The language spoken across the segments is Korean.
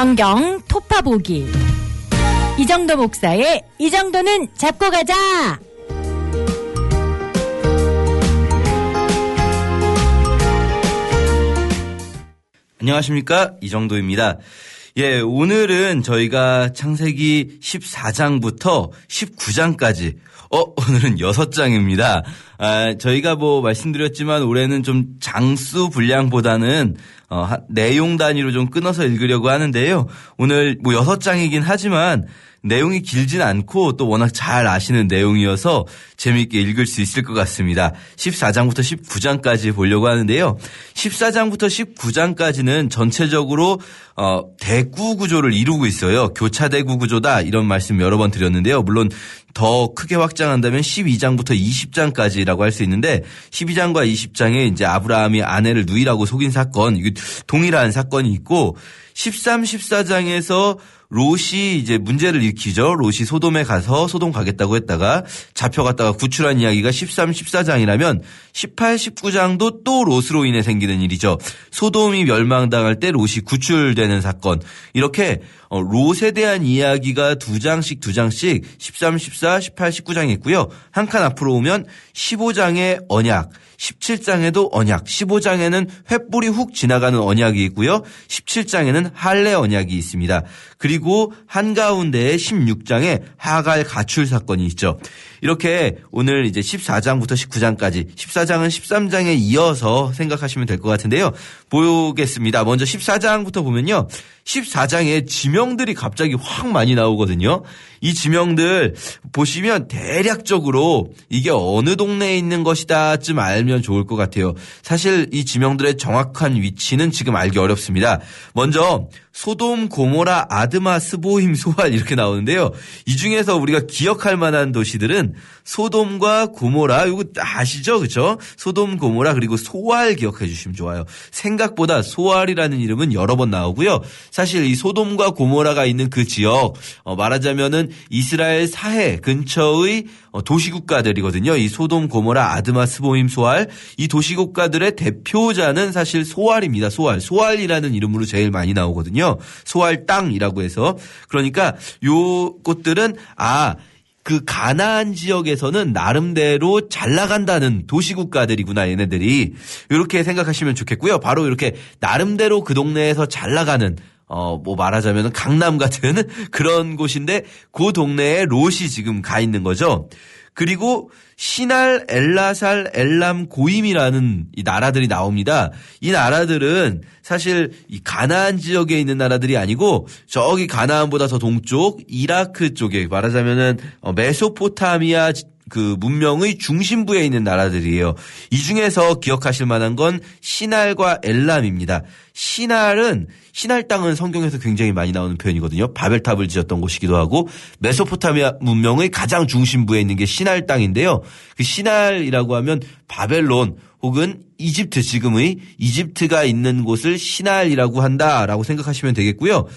성경 토파보기. 이정도 목사의 이 정도는 잡고 가자. 안녕하십니까, 이정도입니다. 예, 오늘은 저희가 창세기 14장부터 19장까지 오늘은 6장입니다. 저희가 말씀드렸지만 올해는 좀 장수 분량보다는 내용 단위로 좀 끊어서 읽으려고 하는데요. 오늘 6장이긴 하지만 내용이 길진 않고 또 워낙 잘 아시는 내용이어서 재미있게 읽을 수 있을 것 같습니다. 14장부터 19장까지 보려고 하는데요. 14장부터 19장까지는 전체적으로 대구 구조를 이루고 있어요. 교차대구 구조다 이런 말씀 여러 번 드렸는데요. 물론 더 크게 확장한다면 12장부터 20장까지라고 할 수 있는데 12장과 20장에 이제 아브라함이 아내를 누이라고 속인 사건, 이게 동일한 사건이 있고 13, 14장에서 롯이 이제 문제를 일으키죠. 롯이 소돔에 가서 소돔 가겠다고 했다가 잡혀갔다가 구출한 이야기가 13, 14장이라면 18, 19장도 또 롯으로 인해 생기는 일이죠. 소돔이 멸망당할 때 롯이 구출되는 사건. 이렇게 롯에 대한 이야기가 2장씩 13, 14, 18, 19장이 있고요. 한 칸 앞으로 오면 15장의 언약, 17장에도 언약, 15장에는 횃불이 훅 지나가는 언약이 있고요. 17장에는 할례 언약이 있습니다. 그리고 한가운데에 16장에 하갈 가출 사건이 있죠. 이렇게 오늘 이제 14장부터 19장까지 14장은 13장에 이어서 생각하시면 될 것 같은데요. 보겠습니다. 먼저 14장부터 보면요. 14장에 지명들이 갑자기 확 많이 나오거든요. 이 지명들 보시면 대략적으로 이게 어느 동네에 있는 것이다 쯤 알면 좋을 것 같아요. 사실 이 지명들의 정확한 위치는 지금 알기 어렵습니다. 먼저 소돔, 고모라, 아드마, 스보임, 소알 이렇게 나오는데요. 이 중에서 우리가 기억할 만한 도시들은 소돔과 고모라, 이거 아시죠? 그렇죠? 소돔, 고모라 그리고 소알 기억해 주시면 좋아요. 생각보다 소알이라는 이름은 여러 번 나오고요. 사실 이 소돔과 고모라가 있는 그 지역 말하자면은 이스라엘 사해 근처의 도시국가들이거든요. 이 소돔, 고모라, 아드마, 스보임, 소알 이 도시국가들의 대표자는 사실 소알입니다. 소알이라는 이름으로 제일 많이 나오거든요. 소알 땅이라고 해서 그러니까 요 곳들은 그 가나안 지역에서는 나름대로 잘 나간다는 도시국가들이구나 얘네들이 이렇게 생각하시면 좋겠고요. 바로 이렇게 나름대로 그 동네에서 잘 나가는 말하자면 강남 같은 그런 곳인데 그 동네에 롯이 지금 가 있는 거죠. 그리고 시날, 엘라살, 엘람, 고임이라는 이 나라들이 나옵니다. 이 나라들은 사실 이 가나안 지역에 있는 나라들이 아니고 저기 가나안보다 더 동쪽 이라크 쪽에 말하자면은 메소포타미아 그 문명의 중심부에 있는 나라들이에요. 이 중에서 기억하실 만한 건 시날과 엘람입니다. 시날 땅은 성경에서 굉장히 많이 나오는 표현이거든요. 바벨탑을 지었던 곳이기도 하고 메소포타미아 문명의 가장 중심부에 있는 게 시날 땅인데요. 그 시날이라고 하면 바벨론 혹은 이집트 지금의 이집트가 있는 곳을 시날이라고 한다라고 생각하시면 되겠고요.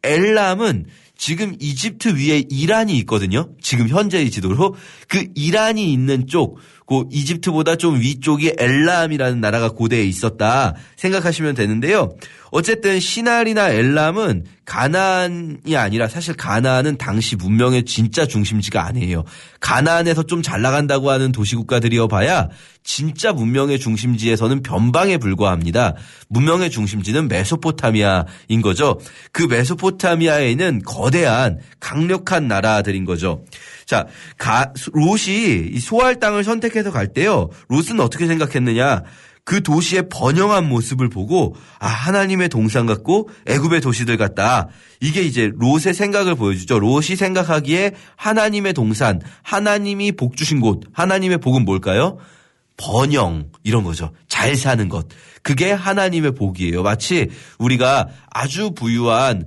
엘람은 지금 이집트 위에 이란이 있거든요. 지금 현재의 지도로 그 이란이 있는 쪽, 그 이집트보다 좀 위쪽이 엘람이라는 나라가 고대에 있었다 생각하시면 되는데요. 어쨌든 시날이나 엘람은 가나안이 아니라 사실 가나안은 당시 문명의 진짜 중심지가 아니에요. 가나안에서 좀 잘 나간다고 하는 도시국가들이어 봐야 진짜 문명의 중심지에서는 변방에 불과합니다. 문명의 중심지는 메소포타미아인 거죠. 그 메소포타미아에 있는 거대한 강력한 나라들인 거죠. 자, 롯이 이 소알 땅을 선택해서 갈 때요. 롯은 어떻게 생각했느냐? 그 도시의 번영한 모습을 보고 하나님의 동산 같고 애굽의 도시들 같다. 이게 이제 롯의 생각을 보여주죠. 롯이 생각하기에 하나님의 동산, 하나님이 복 주신 곳, 하나님의 복은 뭘까요? 번영 이런 거죠. 잘 사는 것. 그게 하나님의 복이에요. 마치 우리가 아주 부유한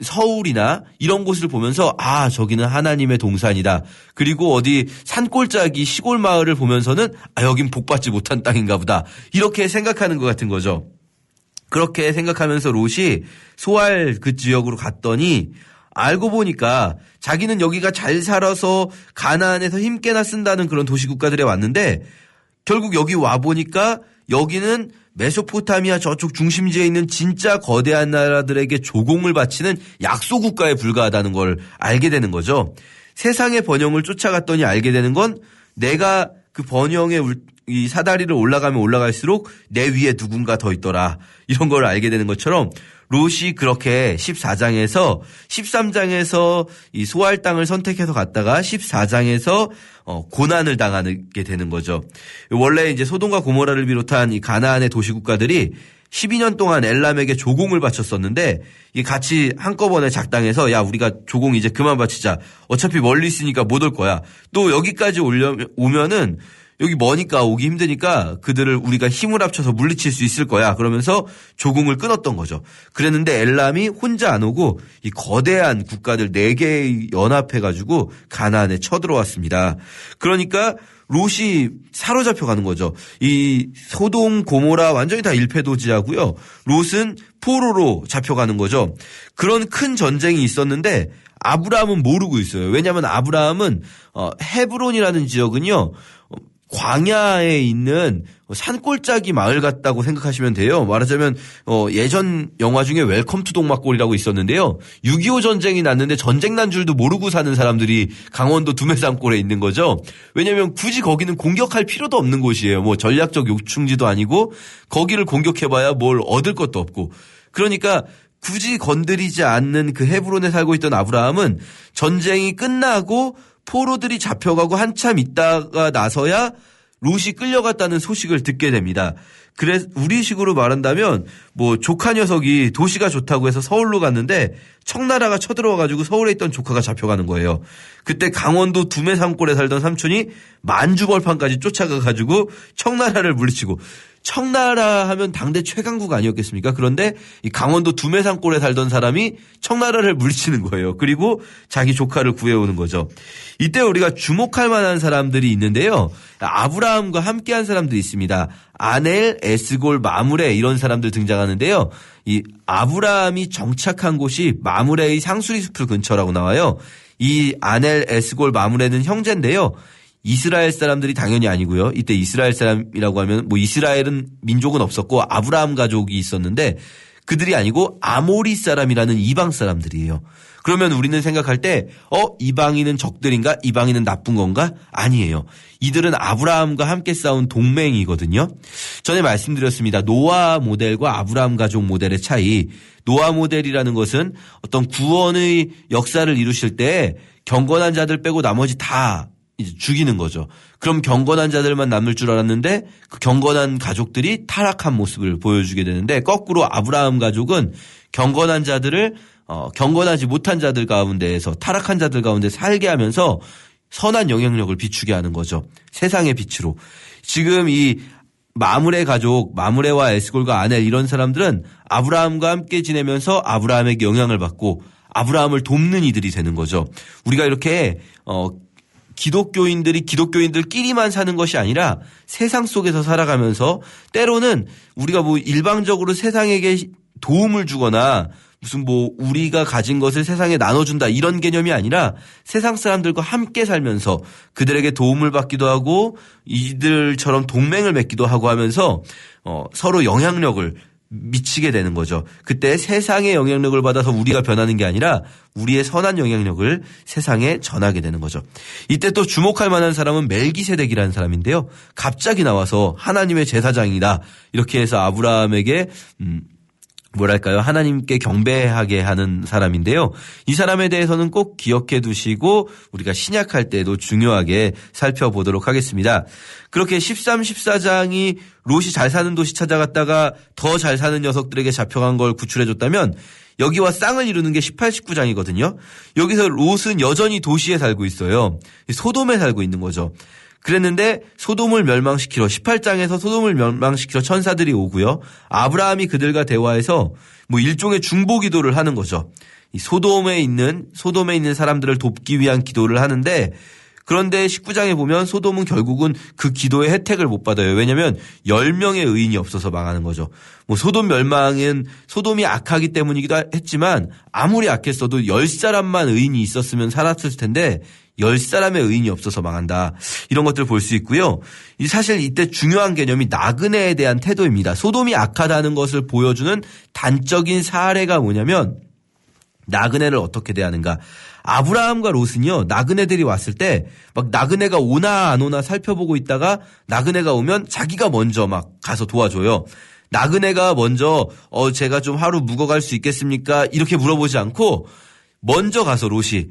서울이나 이런 곳을 보면서 저기는 하나님의 동산이다. 그리고 어디 산골짜기 시골 마을을 보면서는 여긴 복받지 못한 땅인가 보다. 이렇게 생각하는 것 같은 거죠. 그렇게 생각하면서 롯이 소알 그 지역으로 갔더니 알고 보니까 자기는 여기가 잘 살아서 가나안에서 힘께나 쓴다는 그런 도시국가들에 왔는데 결국 여기 와보니까 여기는 메소포타미아 저쪽 중심지에 있는 진짜 거대한 나라들에게 조공을 바치는 약소 국가에 불과하다는 걸 알게 되는 거죠. 세상의 번영을 쫓아갔더니 알게 되는 건 내가 그 번영의 이 사다리를 올라가면 올라갈수록 내 위에 누군가 더 있더라. 이런 걸 알게 되는 것처럼 롯이 그렇게 14장에서 13장에서 이 소할 땅을 선택해서 갔다가 14장에서 고난을 당하게 되는 거죠. 원래 이제 소돔과 고모라를 비롯한 이 가나안의 도시국가들이 12년 동안 엘람에게 조공을 바쳤었는데 이 같이 한꺼번에 작당해서 야 우리가 조공 이제 그만 바치자. 어차피 멀리 있으니까 못 올 거야. 또 여기까지 오면은 여기 머니까 오기 힘드니까 그들을 우리가 힘을 합쳐서 물리칠 수 있을 거야. 그러면서 조공을 끊었던 거죠. 그랬는데 엘람이 혼자 안 오고 이 거대한 국가들 4개 연합해가지고 가나안에 쳐들어왔습니다. 그러니까 롯이 사로잡혀 가는 거죠. 이 소돔 고모라 완전히 다 일패도지하고요. 롯은 포로로 잡혀가는 거죠. 그런 큰 전쟁이 있었는데 아브라함은 모르고 있어요. 왜냐하면 아브라함은 헤브론이라는 지역은요. 광야에 있는 산골짜기 마을 같다고 생각하시면 돼요. 말하자면 예전 영화 중에 웰컴 투 동막골이라고 있었는데요. 6.25 전쟁이 났는데 전쟁 난 줄도 모르고 사는 사람들이 강원도 두메산골에 있는 거죠. 왜냐하면 굳이 거기는 공격할 필요도 없는 곳이에요. 뭐 전략적 요충지도 아니고 거기를 공격해봐야 뭘 얻을 것도 없고. 그러니까 굳이 건드리지 않는 그 헤브론에 살고 있던 아브라함은 전쟁이 끝나고 포로들이 잡혀가고 한참 있다가 나서야 롯이 끌려갔다는 소식을 듣게 됩니다. 그래서 우리식으로 말한다면 뭐 조카 녀석이 도시가 좋다고 해서 서울로 갔는데 청나라가 쳐들어와가지고 서울에 있던 조카가 잡혀가는 거예요. 그때 강원도 두메산골에 살던 삼촌이 만주벌판까지 쫓아가가지고 청나라를 물리치고 청나라 하면 당대 최강국 아니었겠습니까? 그런데 이 강원도 두메산골에 살던 사람이 청나라를 물리치는 거예요. 그리고 자기 조카를 구해오는 거죠. 이때 우리가 주목할 만한 사람들이 있는데요. 아브라함과 함께한 사람들이 있습니다. 아넬, 에스골, 마므레 이런 사람들 등장하는데요. 이 아브라함이 정착한 곳이 마므레의 상수리 숲을 근처라고 나와요. 이 아넬, 에스골, 마므레는 형제인데요. 이스라엘 사람들이 당연히 아니고요. 이때 이스라엘 사람이라고 하면 뭐 이스라엘은 민족은 없었고 아브라함 가족이 있었는데 그들이 아니고 아모리 사람이라는 이방 사람들이에요. 그러면 우리는 생각할 때 이방인은 적들인가? 이방인은 나쁜 건가? 아니에요. 이들은 아브라함과 함께 싸운 동맹이거든요. 전에 말씀드렸습니다. 노아 모델과 아브라함 가족 모델의 차이. 노아 모델이라는 것은 어떤 구원의 역사를 이루실 때 경건한 자들 빼고 나머지 다 이제 죽이는 거죠. 그럼 경건한 자들만 남을 줄 알았는데 그 경건한 가족들이 타락한 모습을 보여주게 되는데 거꾸로 아브라함 가족은 경건한 자들을 경건하지 못한 자들 가운데에서 타락한 자들 가운데 살게 하면서 선한 영향력을 비추게 하는 거죠. 세상의 빛으로. 지금 이 마므레 가족, 마므레와 에스골과 아넬 이런 사람들은 아브라함과 함께 지내면서 아브라함에게 영향을 받고 아브라함을 돕는 이들이 되는 거죠. 우리가 이렇게 기독교인들이 기독교인들끼리만 사는 것이 아니라 세상 속에서 살아가면서 때로는 우리가 뭐 일방적으로 세상에게 도움을 주거나 무슨 뭐 우리가 가진 것을 세상에 나눠준다 이런 개념이 아니라 세상 사람들과 함께 살면서 그들에게 도움을 받기도 하고 이들처럼 동맹을 맺기도 하고 하면서 서로 영향력을 미치게 되는 거죠. 그때 세상의 영향력을 받아서 우리가 변하는 게 아니라 우리의 선한 영향력을 세상에 전하게 되는 거죠. 이때 또 주목할 만한 사람은 멜기세덱이라는 사람인데요. 갑자기 나와서 하나님의 제사장이다. 이렇게 해서 아브라함에게 뭐랄까요? 하나님께 경배하게 하는 사람인데요. 이 사람에 대해서는 꼭 기억해 두시고 우리가 신약할 때도 중요하게 살펴보도록 하겠습니다. 그렇게 13, 14장이 롯이 잘 사는 도시 찾아갔다가 더 잘 사는 녀석들에게 잡혀간 걸 구출해 줬다면 여기와 쌍을 이루는 게 18, 19장이거든요. 여기서 롯은 여전히 도시에 살고 있어요. 소돔에 살고 있는 거죠. 그랬는데 소돔을 멸망시키러 18장에서 소돔을 멸망시키러 천사들이 오고요. 아브라함이 그들과 대화해서 뭐 일종의 중보 기도를 하는 거죠. 이 소돔에 있는 사람들을 돕기 위한 기도를 하는데 그런데 19장에 보면 소돔은 결국은 그 기도의 혜택을 못 받아요. 왜냐하면 10명의 의인이 없어서 망하는 거죠. 뭐 소돔 멸망은 소돔이 악하기 때문이기도 했지만 아무리 악했어도 10사람만 의인이 있었으면 살았을 텐데 10사람의 의인이 없어서 망한다. 이런 것들을 볼 수 있고요. 사실 이때 중요한 개념이 나그네에 대한 태도입니다. 소돔이 악하다는 것을 보여주는 단적인 사례가 뭐냐면 나그네를 어떻게 대하는가. 아브라함과 롯은요, 나그네들이 왔을 때 막 나그네가 오나 안 오나 살펴보고 있다가 나그네가 오면 자기가 먼저 막 가서 도와줘요. 나그네가 먼저 제가 좀 하루 묵어갈 수 있겠습니까? 이렇게 물어보지 않고 먼저 가서 롯이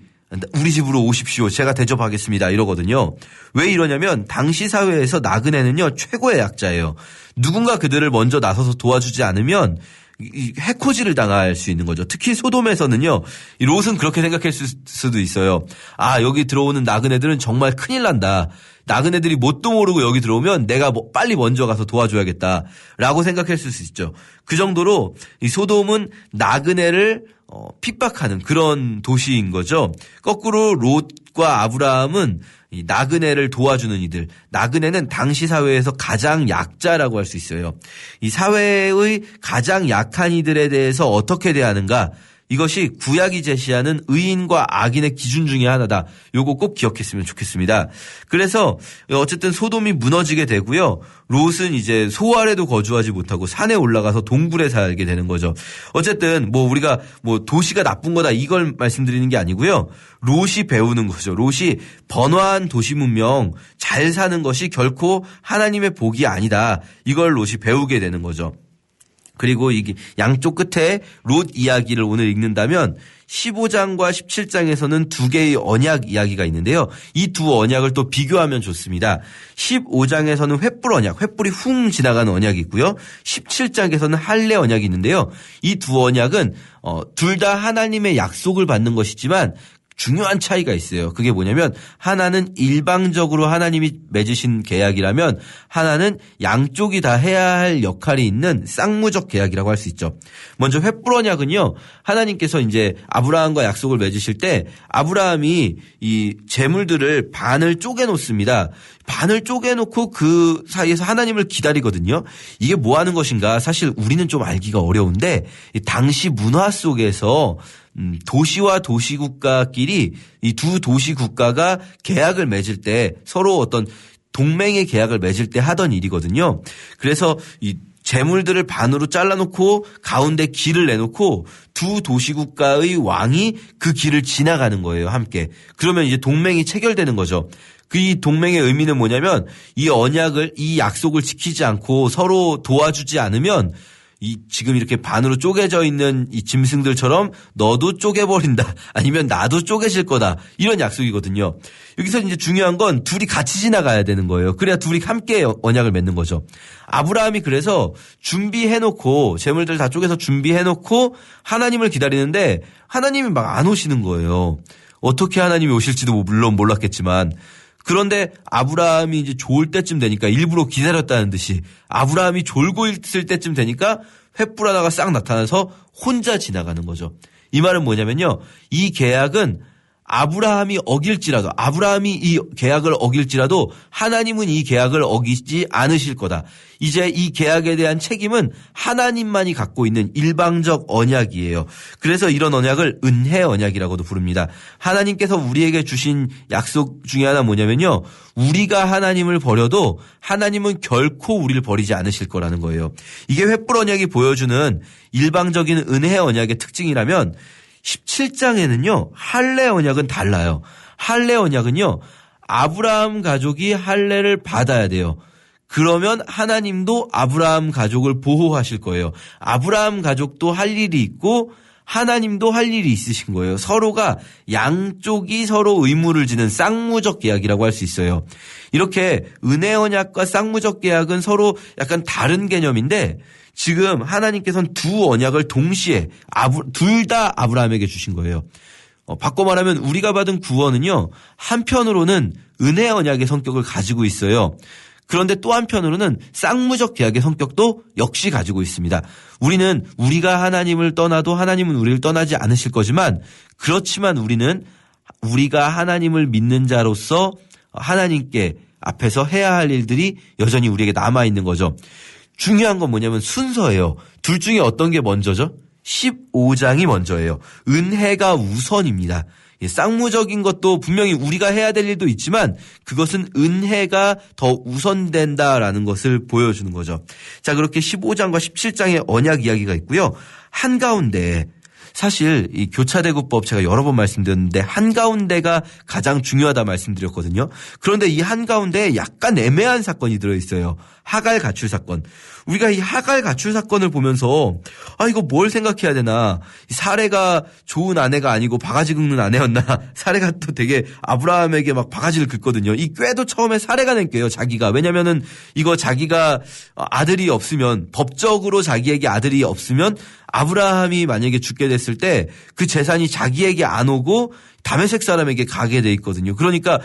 우리 집으로 오십시오. 제가 대접하겠습니다. 이러거든요. 왜 이러냐면 당시 사회에서 나그네는요, 최고의 약자예요. 누군가 그들을 먼저 나서서 도와주지 않으면 해코지를 당할 수 있는 거죠. 특히 소돔에서는요, 이 롯은 그렇게 생각했을 수도 있어요. 아, 여기 들어오는 나그네들은 정말 큰일 난다. 나그네들이 뭣도 모르고 여기 들어오면 내가 빨리 먼저 가서 도와줘야겠다라고 생각했을 수 있죠. 그 정도로 이 소돔은 나그네를 핍박하는 그런 도시인 거죠. 거꾸로 롯과 아브라함은 이 나그네를 도와주는 이들. 나그네는 당시 사회에서 가장 약자라고 할 수 있어요. 이 사회의 가장 약한 이들에 대해서 어떻게 대하는가. 이것이 구약이 제시하는 의인과 악인의 기준 중에 하나다. 요거 꼭 기억했으면 좋겠습니다. 그래서 어쨌든 소돔이 무너지게 되고요. 롯은 이제 소 아래도 거주하지 못하고 산에 올라가서 동굴에 살게 되는 거죠. 어쨌든 뭐 우리가 뭐 도시가 나쁜 거다 이걸 말씀드리는 게 아니고요. 롯이 배우는 거죠. 롯이 번화한 도시 문명 잘 사는 것이 결코 하나님의 복이 아니다. 이걸 롯이 배우게 되는 거죠. 그리고 이게 양쪽 끝에 롯 이야기를 오늘 읽는다면 15장과 17장에서는 두 개의 언약 이야기가 있는데요. 이 두 언약을 또 비교하면 좋습니다. 15장에서는 횃불 언약, 횃불이 훅 지나가는 언약이 있고요. 17장에서는 할례 언약이 있는데요. 이 두 언약은 둘 다 하나님의 약속을 받는 것이지만 중요한 차이가 있어요. 그게 뭐냐면 하나는 일방적으로 하나님이 맺으신 계약이라면 하나는 양쪽이 다 해야 할 역할이 있는 쌍무적 계약이라고 할 수 있죠. 먼저 횃불 언약은요. 하나님께서 이제 아브라함과 약속을 맺으실 때 아브라함이 이 재물들을 반을 쪼개 놓습니다. 반을 쪼개 놓고 그 사이에서 하나님을 기다리거든요. 이게 뭐 하는 것인가? 사실 우리는 좀 알기가 어려운데 당시 문화 속에서 도시와 도시국가끼리 이 두 도시국가가 계약을 맺을 때 서로 어떤 동맹의 계약을 맺을 때 하던 일이거든요. 그래서 이 재물들을 반으로 잘라놓고 가운데 길을 내놓고 두 도시국가의 왕이 그 길을 지나가는 거예요. 함께. 그러면 이제 동맹이 체결되는 거죠. 그 이 동맹의 의미는 뭐냐면 이 언약을 이 약속을 지키지 않고 서로 도와주지 않으면 이 지금 이렇게 반으로 쪼개져 있는 이 짐승들처럼 너도 쪼개버린다. 아니면 나도 쪼개질 거다. 이런 약속이거든요. 여기서 이제 중요한 건 둘이 같이 지나가야 되는 거예요. 그래야 둘이 함께 언약을 맺는 거죠. 아브라함이 그래서 준비해놓고 재물들 다 쪼개서 준비해놓고 하나님을 기다리는데 하나님이 막 안 오시는 거예요. 어떻게 하나님이 오실지도 물론 몰랐겠지만 그런데 아브라함이 이제 좋을 때쯤 되니까 일부러 기다렸다는 듯이 아브라함이 졸고 있을 때쯤 되니까 횃불 하나가 싹 나타나서 혼자 지나가는 거죠. 이 말은 뭐냐면요. 이 계약은 아브라함이 어길지라도 아브라함이 이 계약을 어길지라도 하나님은 이 계약을 어기지 않으실 거다. 이제 이 계약에 대한 책임은 하나님만이 갖고 있는 일방적 언약이에요. 그래서 이런 언약을 은혜 언약이라고도 부릅니다. 하나님께서 우리에게 주신 약속 중에 하나 뭐냐면요. 우리가 하나님을 버려도 하나님은 결코 우리를 버리지 않으실 거라는 거예요. 이게 횃불 언약이 보여주는 일방적인 은혜 언약의 특징이라면 17장에는요. 할례 언약은 달라요. 할례 언약은요. 아브라함 가족이 할례를 받아야 돼요. 그러면 하나님도 아브라함 가족을 보호하실 거예요. 아브라함 가족도 할 일이 있고 하나님도 할 일이 있으신 거예요. 서로가 양쪽이 서로 의무를 지는 쌍무적 계약이라고 할 수 있어요. 이렇게 은혜 언약과 쌍무적 계약은 서로 약간 다른 개념인데 지금 하나님께서는 두 언약을 동시에 둘 다 아브라함에게 주신 거예요. 바꿔 말하면 우리가 받은 구원은요. 한편으로는 은혜 언약의 성격을 가지고 있어요. 그런데 또 한편으로는 쌍무적 계약의 성격도 역시 가지고 있습니다. 우리는 우리가 하나님을 떠나도 하나님은 우리를 떠나지 않으실 거지만 그렇지만 우리는 우리가 하나님을 믿는 자로서 하나님께 앞에서 해야 할 일들이 여전히 우리에게 남아있는 거죠. 중요한 건 뭐냐면 순서예요. 둘 중에 어떤 게 먼저죠? 15장이 먼저예요. 은혜가 우선입니다. 쌍무적인 것도 분명히 우리가 해야 될 일도 있지만 그것은 은혜가 더 우선된다라는 것을 보여주는 거죠. 자, 그렇게 15장과 17장의 언약 이야기가 있고요. 한가운데 사실 이 교차대구법 제가 여러 번 말씀드렸는데 한가운데가 가장 중요하다 말씀드렸거든요. 그런데 이 한가운데에 약간 애매한 사건이 들어있어요. 하갈 가출 사건. 우리가 이 하갈 가출 사건을 보면서 이거 뭘 생각해야 되나. 사레가 좋은 아내가 아니고 바가지 긁는 아내였나. 사레가 또 되게 아브라함에게 막 바가지를 긁거든요. 이 꾀도 처음에 사레가 낸 꾀예요. 자기가. 왜냐면은 이거 자기가 아들이 없으면 법적으로 자기에게 아들이 없으면 아브라함이 만약에 죽게 됐을 때 그 재산이 자기에게 안 오고 다메섹 사람에게 가게 돼 있거든요. 그러니까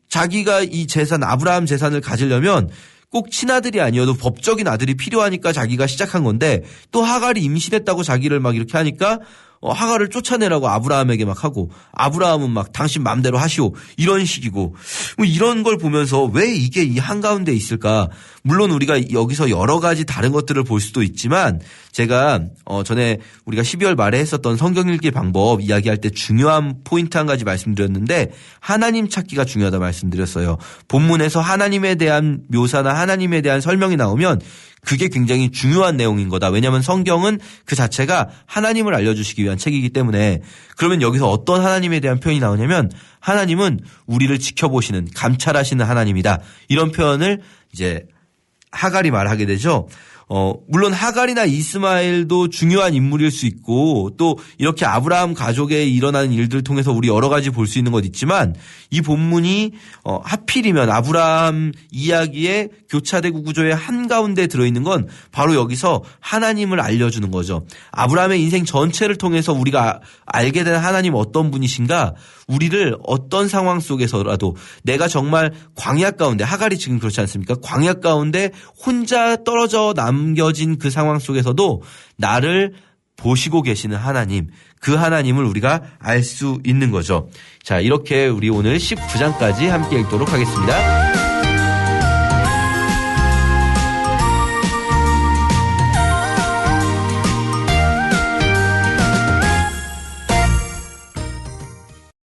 자기가 이 재산 아브라함 재산을 가지려면 꼭 친아들이 아니어도 법적인 아들이 필요하니까 자기가 시작한 건데 또 하갈이 임신했다고 자기를 막 이렇게 하니까 하갈을 쫓아내라고 아브라함에게 막 하고 아브라함은 막 당신 맘대로 하시오 이런 식이고 뭐 이런 걸 보면서 왜 이게 이 한가운데 있을까. 물론 우리가 여기서 여러 가지 다른 것들을 볼 수도 있지만 제가 전에 우리가 12월 말에 했었던 성경 읽기 방법 이야기할 때 중요한 포인트 한 가지 말씀드렸는데 하나님 찾기가 중요하다 말씀드렸어요. 본문에서 하나님에 대한 묘사나 하나님에 대한 설명이 나오면 그게 굉장히 중요한 내용인 거다. 왜냐하면 성경은 그 자체가 하나님을 알려주시기 위한 책이기 때문에. 그러면 여기서 어떤 하나님에 대한 표현이 나오냐면 하나님은 우리를 지켜보시는 감찰하시는 하나님이다. 이런 표현을 이제 하갈이 말하게 되죠. 물론 하갈이나 이스마엘도 중요한 인물일 수 있고 또 이렇게 아브라함 가족에 일어나는 일들을 통해서 우리 여러 가지 볼 수 있는 것 있지만 이 본문이 하필이면 아브라함 이야기의 교차대구 구조의 한가운데 들어있는 건 바로 여기서 하나님을 알려주는 거죠. 아브라함의 인생 전체를 통해서 우리가 알게 된 하나님 어떤 분이신가. 우리를 어떤 상황 속에서라도 내가 정말 광야 가운데 하갈이 지금 그렇지 않습니까? 광야 가운데 혼자 떨어져 남겨진 그 상황 속에서도 나를 보시고 계시는 하나님, 그 하나님을 우리가 알 수 있는 거죠. 자, 이렇게 우리 오늘 19장까지 함께 읽도록 하겠습니다.